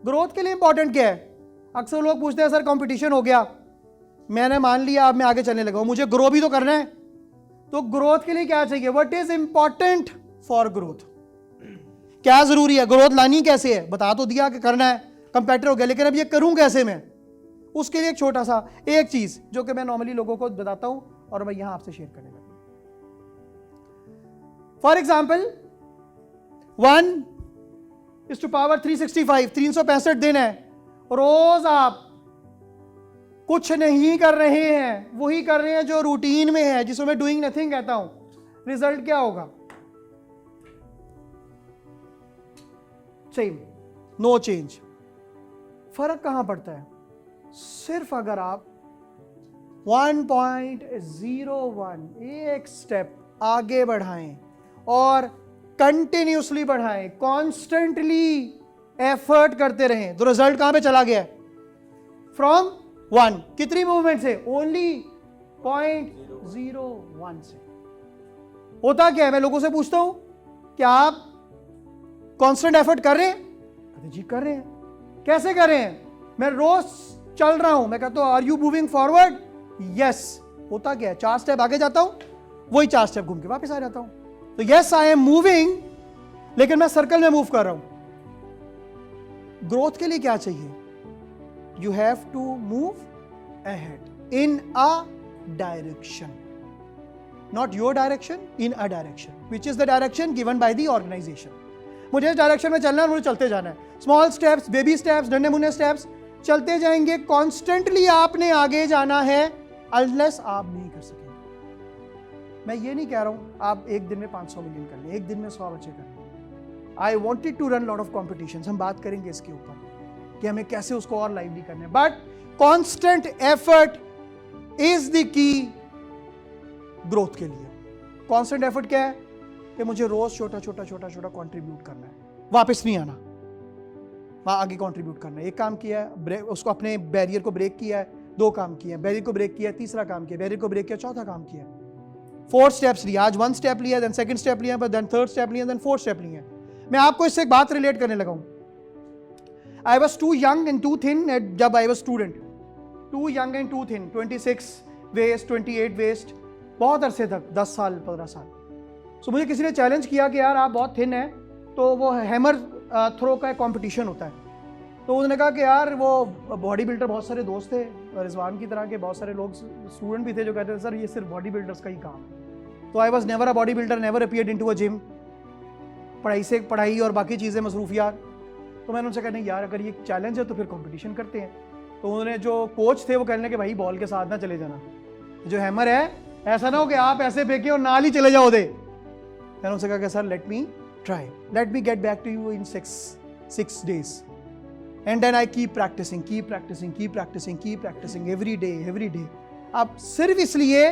Growth के लिए important क्या है? अक्सर लोग पूछते हैं सर कंपटीशन हो गया, मैंने मान लिया, अब मैं आगे चलने लगा हूं, मुझे ग्रो भी तो करना है, तो ग्रोथ के लिए क्या चाहिए? What is important for growth? क्या जरूरी है? ग्रोथ लानी कैसे है? बता तो दिया कि करना है, कंपेटिटर हो गया, लेकिन अब ये करूं कैसे मैं? उसके लिए एक छोटा सा एक चीज जो कि मैं नॉर्मली लोगों को बताता हूं और मैं यहां आपसे शेयर करने लगा। फॉर एग्जाम्पल 1:365 365 दिन है, रोज आप कुछ नहीं कर रहे हैं, वही कर रहे हैं जो रूटीन में है, जिसको मैं डूइंग नथिंग कहता हूं, रिजल्ट क्या होगा? Same, no change. फर्क कहां पड़ता है? सिर्फ अगर आप 1.01 एक स्टेप आगे बढ़ाएं और कंटिन्यूसली बढ़ाएं, कॉन्स्टेंटली एफर्ट करते रहें, तो रिजल्ट कहां पे चला गया? फ्रॉम 1 कितनी मूवमेंट से? ओनली 0.01 से। होता क्या है, मैं लोगों से पूछता हूं क्या आप कांस्टेंट एफर्ट कर रहे हैं? कहते जी कर रहे हैं। कैसे कर रहे हैं? मैं रोज चल रहा हूं, मैं कहता हूं are you moving forward? Yes. होता क्या है, 4 स्टेप आगे जाता हूं, वही 4 स्टेप घूम के वापस आ जाता हूं। तो यस आई एम मूविंग, लेकिन मैं सर्कल में मूव कर रहा हूं। ग्रोथ के लिए क्या चाहिए? You have to move ahead in a direction, not your direction, in a direction which is the direction given by the organisation. मुझे इस डायरेक्शन में चलना है, मुझे चलते जाना है। स्मॉल स्टेप्स, बेबी स्टेप्स, नन्हे मुन्ने स्टेप्स चलते जाएंगे, कॉन्स्टेंटली आपने आगे जाना है, अनलेस आप नहीं कर सकेंगे। मैं ये नहीं कह रहा हूं आप एक दिन में 500 मिलियन कर लें, एक दिन में 100 बच्चे कर लें। I wanted to run lot of competition, हम बात करेंगे इसके ऊपर कि हमें कैसे उसको और लाइवली करना है, but constant effort is the key growth के लिए। कॉन्स्टेंट एफर्ट क्या है? कि मुझे रोज छोटा छोटा कंट्रीब्यूट करना है, वापस नहीं आना, वहां आगे कंट्रीब्यूट करना है। एक काम किया है, उसको अपने बैरियर को ब्रेक किया है, 2 काम किया, बैरियर को ब्रेक किया, तीसरा काम किया, बैरियर को ब्रेक किया, चौथा काम किया, 4 स्टेप्स लिया। आज 1 स्टेप लिया, देन 2nd स्टेप लिया, देन 3rd स्टेप लिया, देन 4th स्टेप लिया। मैं आपको इससे एक बात रिलेट करने लगा हूं। I was too young and too thin जब I was student, too young and too thin, 26 waist, 28 waist, बहुत अरसे तक, 10 साल 15 साल। सो मुझे किसी ने चैलेंज किया कि यार आप बहुत थिन हैं, तो वो हैमर थ्रो का एक कॉम्पिटिशन होता है। तो उन्होंने कहा कि यार वो बॉडी बिल्डर, बहुत सारे दोस्त थे रिजवान की तरह के, बहुत सारे लोग स्टूडेंट भी थे जो कहते थे सर ये सिर्फ बॉडी बिल्डर्स का ही काम है। तो I was never a body builder, never appeared into a gym, पढ़ाई और बाकी चीज़ें मसरूफियात। तो मैंने उनसे कहा नहीं यार अगर ये चैलेंज है तो फिर कंपटीशन करते हैं। तो उन्होंने जो कोच थे वो कहने लगे भाई बॉल के साथ ना चले जाना, जो हैमर है ऐसा ना हो कि आप ऐसे फेंके और नाल ही चले जाओ दे। मैंने उनसे कहा कि sir let me try, let me get back to you in 6 days and then I keep practicing every day। अब सिर्फ इसलिए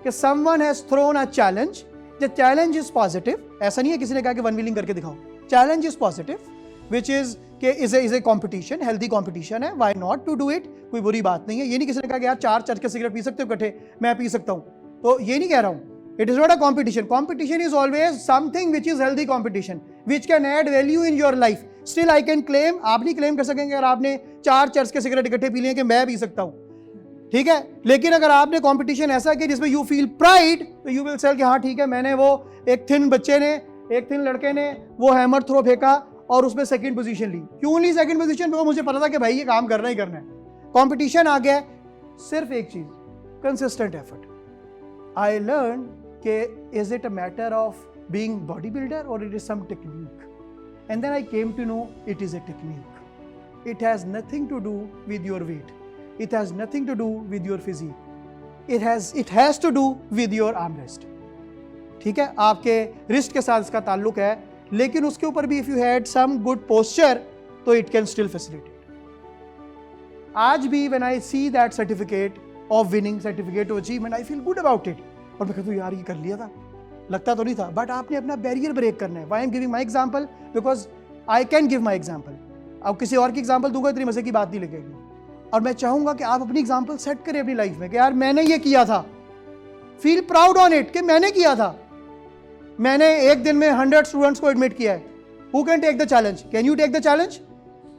कि someone has thrown a challenge, the challenge is positive, ऐसा नहीं है किसी ने कहा कि वन व्हीलिंग करके दिखाओ, challenge is positive which is कि is a competition, healthy competition है, why not to do it, कोई बुरी बात नहीं है। ये नहीं किसी ने कहा कि यार 4 चर्च के सिगरेट पी सकते हो इकट्ठे, मैं पी सकता हूँ, तो ये नहीं कह रहा हूँ। It is not a competition. Competition is always something which is healthy competition, which can add value in your life. Still I can claim, आप नहीं claim कर सकेंगे अगर आपने 4 चर्च के सिगरेट इकट्ठे पी लिए कि मैं पी सकता हूँ, ठीक है। लेकिन अगर आपने कंपटीशन ऐसा कि जिसमें यू फील प्राइड, तो यू विल सेल कि हाँ ठीक है, मैंने वो एक थिन बच्चे ने, एक थिन लड़के ने वो हैमर थ्रो फेंका और उसमें 2nd पोजीशन ली। क्यों ली 2nd पोजीशन? वो मुझे पता था कि भाई ये काम करना ही करना है। कंपटीशन आ गया, सिर्फ एक चीज, कंसिस्टेंट एफर्ट। आई लर्न कि is it a matter of being bodybuilder or it is some technique, and then I came to know it is a technique. It has nothing to do with your weight, it has nothing to do with your physique, it has to do with your armrest, ठीक है। आपके wrist के साथ इसका ताल्लुक है, लेकिन उसके ऊपर भी if you had some good posture तो it can still facilitate। आज भी when I see that certificate of winning, certificate of achievement, I feel good about it। और मैं कहता हूँ यार ये कर लिया था, लगता तो नहीं था, बट आपने अपना बैरियर ब्रेक करना है। Why am giving my example? Because I can give my example. अब किसी और की एग्जाम्पल दूंगा इतनी मजे की बात नहीं लगेगी, और मैं चाहूंगा कि आप अपनी एग्जाम्पल सेट करें अपनी लाइफ में कि यार मैंने ये किया था, फील प्राउड ऑन इट कि मैंने किया था। मैंने एक दिन में 100 स्टूडेंट्स को एडमिट किया है। Who can take the challenge? Can you take the challenge?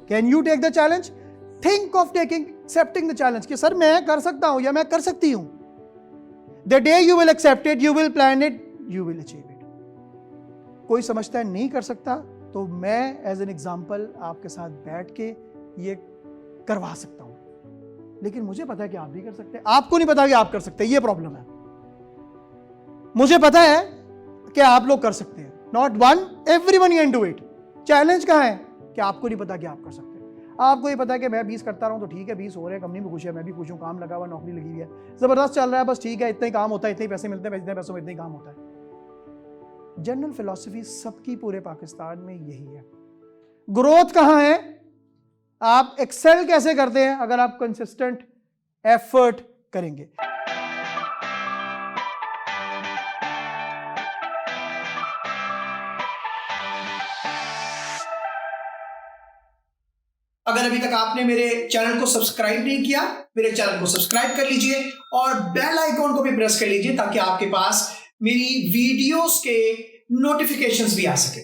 Can you take the challenge? Think of taking, accepting the challenge कि सर मैं कर सकता हूं या मैं कर सकती हूं. The day you will accept it, you will plan it, you will achieve it. कोई समझता है नहीं कर सकता, तो मैं एज एन एग्जाम्पल आपके साथ बैठ के ये करवा सकता हूं. लेकिन मुझे पता है कि आप भी कर सकते हैं. आपको नहीं पता कि आप कर सकते हैं, ये प्रॉब्लम है. मुझे पता है कि आप लोग कर सकते हैं. Not one, everyone can do it. Challenge कहां है कि आपको नहीं पता कि आप कर सकते हैं. आपको ये पता है कि मैं 20 करता रहूं तो ठीक है, 20 हो रहे हैं, कंपनी में खुश है, मैं भी खुश हूं, काम लगा हुआ, नौकरी लगी हुई है, जबरदस्त चल रहा है, बस ठीक है, इतना ही काम होता है, इतने ही पैसे मिलते हैं, इतने पैसों में इतना ही काम होता है. जनरल फिलॉसफी सबकी पूरे पाकिस्तान में यही है. ग्रोथ कहां है? आप एक्सेल कैसे करते हैं? अगर आप कंसिस्टेंट एफर्ट करेंगे. अगर अभी तक आपने मेरे चैनल को सब्सक्राइब नहीं किया, मेरे चैनल को सब्सक्राइब कर लीजिए और बेल आइकॉन को भी प्रेस कर लीजिए ताकि आपके पास मेरी वीडियोस के नोटिफिकेशंस भी आ सके.